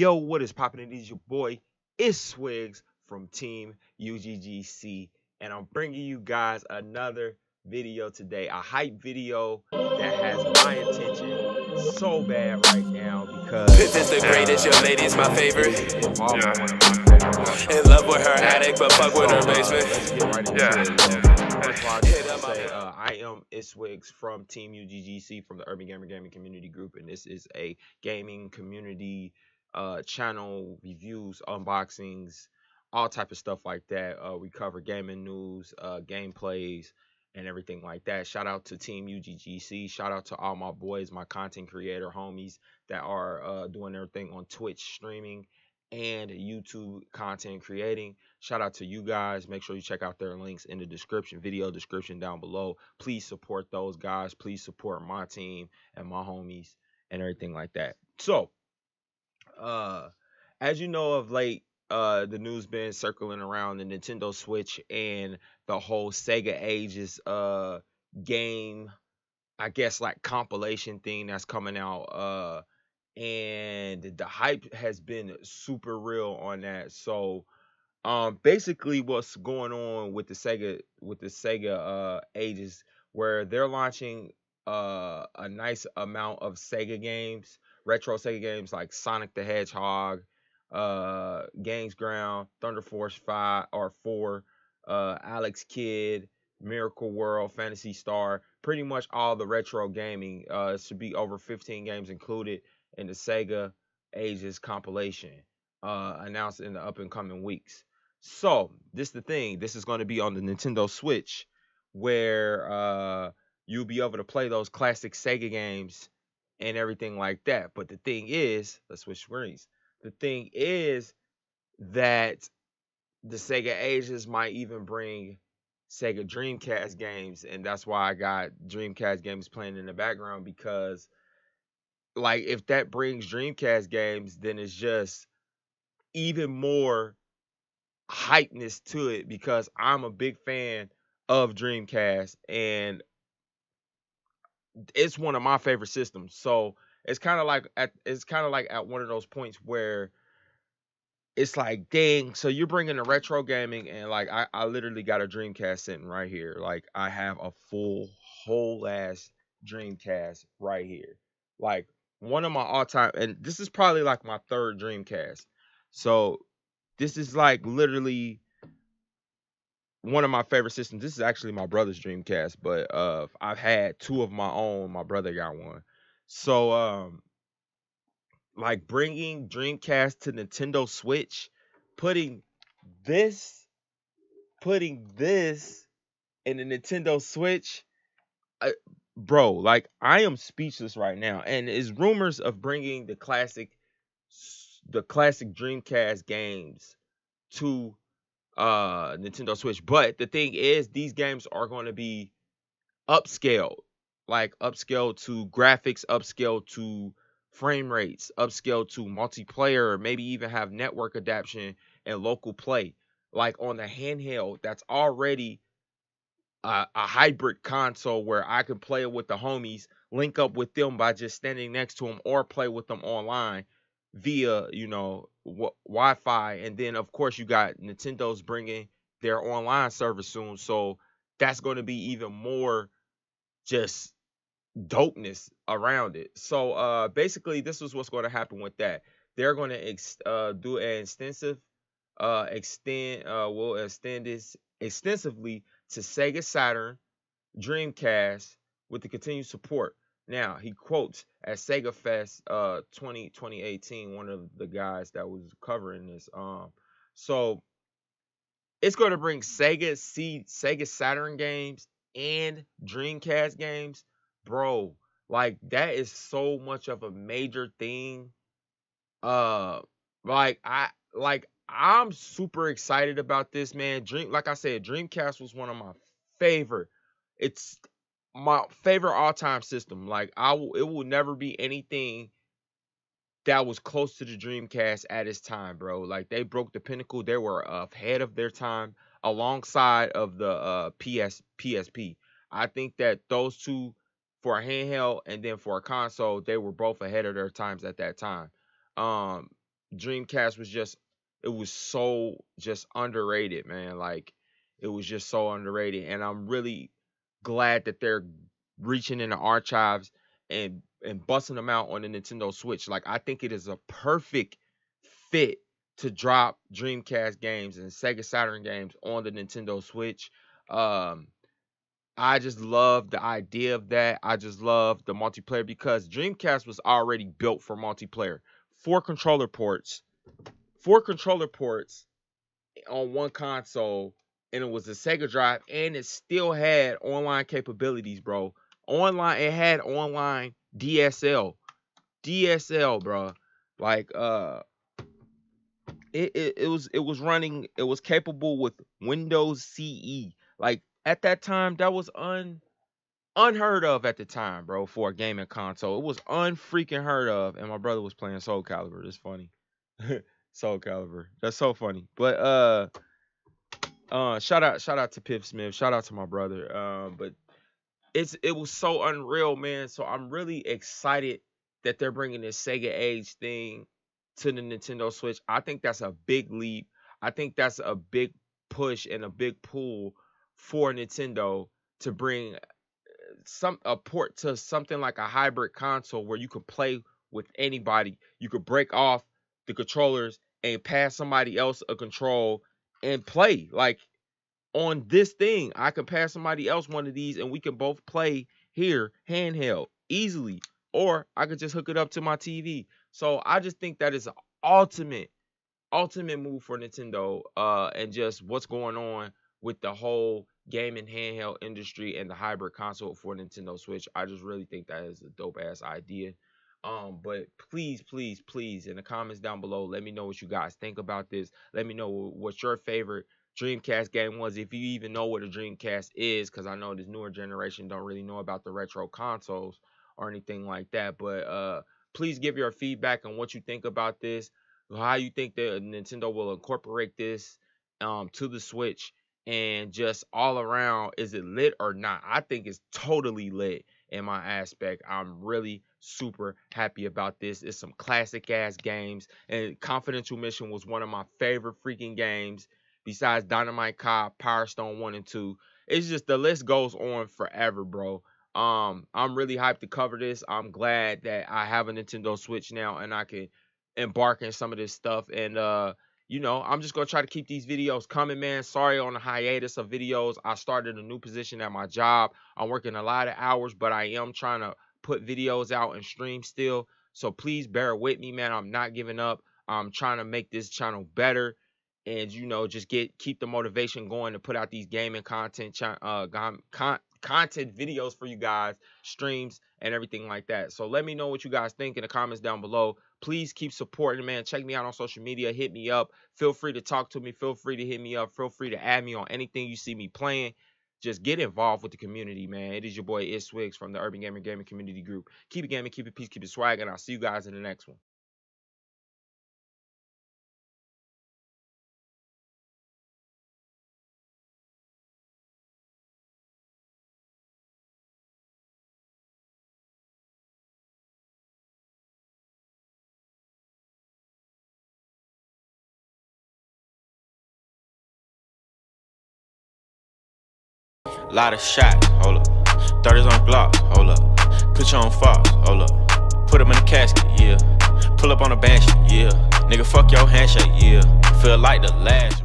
Yo, what is poppin'? It is your boy, it's Swigs from Team UGGC, and I'm bringing you guys another video today, a hype video that has my attention so bad right now because This is the greatest, your lady's my favorite. it is involving one of my favorite artists. In love with her attic, but fuck with her basement. Let's get right into it. First of all, I just want to say I am Iswigs from Team UGGC from the Urbangamers gaming community group, and this is a gaming community channel, reviews, unboxings, all type of stuff like that. We cover gaming news, gameplays, and everything like that. Shout out to Team UGGC. Shout out to all my boys, my content creator homies that are doing their thing on Twitch streaming and YouTube content creating. Shout out to you guys. Make sure you check out their links in the description, video description down below. Please support those guys. Please support my team and my homies and everything like that. So, as you know, of late, the news been circling around the Nintendo Switch and the whole Sega Ages game, I guess, like compilation thing that's coming out. And the hype has been super real on that. So basically what's going on with the Sega Ages, where they're launching a nice amount of Sega games, retro Sega games like Sonic the Hedgehog, Games Ground, Thunder Force 5 or 4, Alex Kidd, Miracle World, Fantasy Star, pretty much all the retro gaming. It should be over 15 games included in the Sega Ages compilation, announced in the up and coming weeks. So this is the thing. This is going to be on the Nintendo Switch, where you'll be able to play those classic Sega games and everything like that. But the thing is, let's switch screens. The thing is that the Sega Ages might even bring Sega Dreamcast games, and that's why I got Dreamcast games playing in the background, because like if that brings Dreamcast games, then it's just even more hypeness to it, because I'm a big fan of Dreamcast and it's one of my favorite systems. So it's kind of like at one of those points where it's like, dang, so you're bringing the retro gaming, and like I literally got a Dreamcast sitting right here. Like I have a full whole ass Dreamcast right here. Like one of my all-time, and this is probably like my third Dreamcast. So this is like literally one of my favorite systems. This is actually my brother's Dreamcast, but I've had two of my own. My brother got one. So like bringing Dreamcast to Nintendo Switch, putting this in the Nintendo Switch, bro, like I am speechless right now. And is rumors of bringing the classic Dreamcast games to Nintendo Switch. But the thing is, these games are going to be upscaled, like upscaled to graphics, upscaled to frame rates, upscaled to multiplayer, maybe even have network adaptation and local play. Like on the handheld, that's already a hybrid console where I can play it with the homies, link up with them by just standing next to them, or play with them online via, Wi-Fi. And then of course you got Nintendo's bringing their online service soon, so that's going to be even more just dopeness around it. So basically this is what's going to happen with that. They're going to do an extensive will extend this extensively to Sega Saturn, Dreamcast, with the continued support. Now, he quotes at Sega Fest 2018, one of the guys that was covering this. So it's going to bring Sega Saturn games and Dreamcast games. Bro, like that is so much of a major thing. I'm super excited about this, man. Like I said, Dreamcast was one of my favorite. It's my favorite all-time system. Like it will never be anything that was close to the Dreamcast at its time, bro. Like they broke the pinnacle. They were ahead of their time alongside of the PSP. I think that those two, for a handheld and then for a console, they were both ahead of their times at that time. Dreamcast was just, it was so just underrated, man. Like, it was just so underrated, and I'm really glad that they're reaching in the archives and busting them out on the Nintendo Switch. Like, I think it is a perfect fit to drop Dreamcast games and Sega Saturn games on the Nintendo Switch. I just love the idea of that. I just love the multiplayer because Dreamcast was already built for multiplayer. Four controller ports on one console, and it was a Sega Drive, and it still had online capabilities, bro. It had online DSL, bro. Like, it was running. It was capable with Windows CE. Like, at that time, that was unheard of at the time, bro, for a gaming console. It was unfreaking heard of, and my brother was playing Soul Calibur. It's funny. Soul Calibur. That's so funny. But shout out to Pip Smith. Shout out to my brother. But it was so unreal, man. So I'm really excited that they're bringing this Sega Age thing to the Nintendo Switch. I think that's a big leap. I think that's a big push and a big pull for Nintendo to bring a port to something like a hybrid console where you could play with anybody. You could break off the controllers and pass somebody else a control and play. Like, on this thing, I can pass somebody else one of these and we can both play here handheld easily, or I could just hook it up to my TV. So I just think that is an ultimate move for Nintendo, and just what's going on with the whole gaming handheld industry and the hybrid console for Nintendo Switch. I just really think that is a dope ass idea. But please in the comments down below, let me know what you guys think about this. Let me know what your favorite Dreamcast game was, if you even know what a Dreamcast is, because I know this newer generation don't really know about the retro consoles or anything like that. But please give your feedback on what you think about this, how you think that Nintendo will incorporate this to the Switch, and just all around, is it lit or not? I think it's totally lit in my aspect. I'm really super happy about this. It's some classic ass games, and Confidential Mission was one of my favorite freaking games besides Dynamite Cop, Power Stone 1 and 2. It's just, the list goes on forever, bro. I'm really hyped to cover this. I'm glad that I have a Nintendo Switch now and I can embark in some of this stuff. And you know, I'm just gonna try to keep these videos coming, man. Sorry on the hiatus of videos. I started a new position at my job. I'm working a lot of hours, but I am trying to put videos out and stream still. So please bear with me, man. I'm not giving up. I'm trying to make this channel better, and, you know, just keep the motivation going to put out these gaming content content videos for you guys, streams and everything like that. So let me know what you guys think in the comments down below. Please keep supporting, man. Check me out on social media. Hit me up. Feel free to talk to me. Feel free to hit me up. Feel free to add me on anything you see me playing. Just get involved with the community, man. It is your boy Swigs from the Urban Gamer Gaming Community Group. Keep it gaming, keep it peace, keep it swag, and I'll see you guys in the next one. Lot of shots, hold up. 30s on block, hold up. Put you on Fox, hold up. Put him in a casket, yeah. Pull up on a banshee, yeah. Nigga, fuck your handshake, yeah. Feel like the last.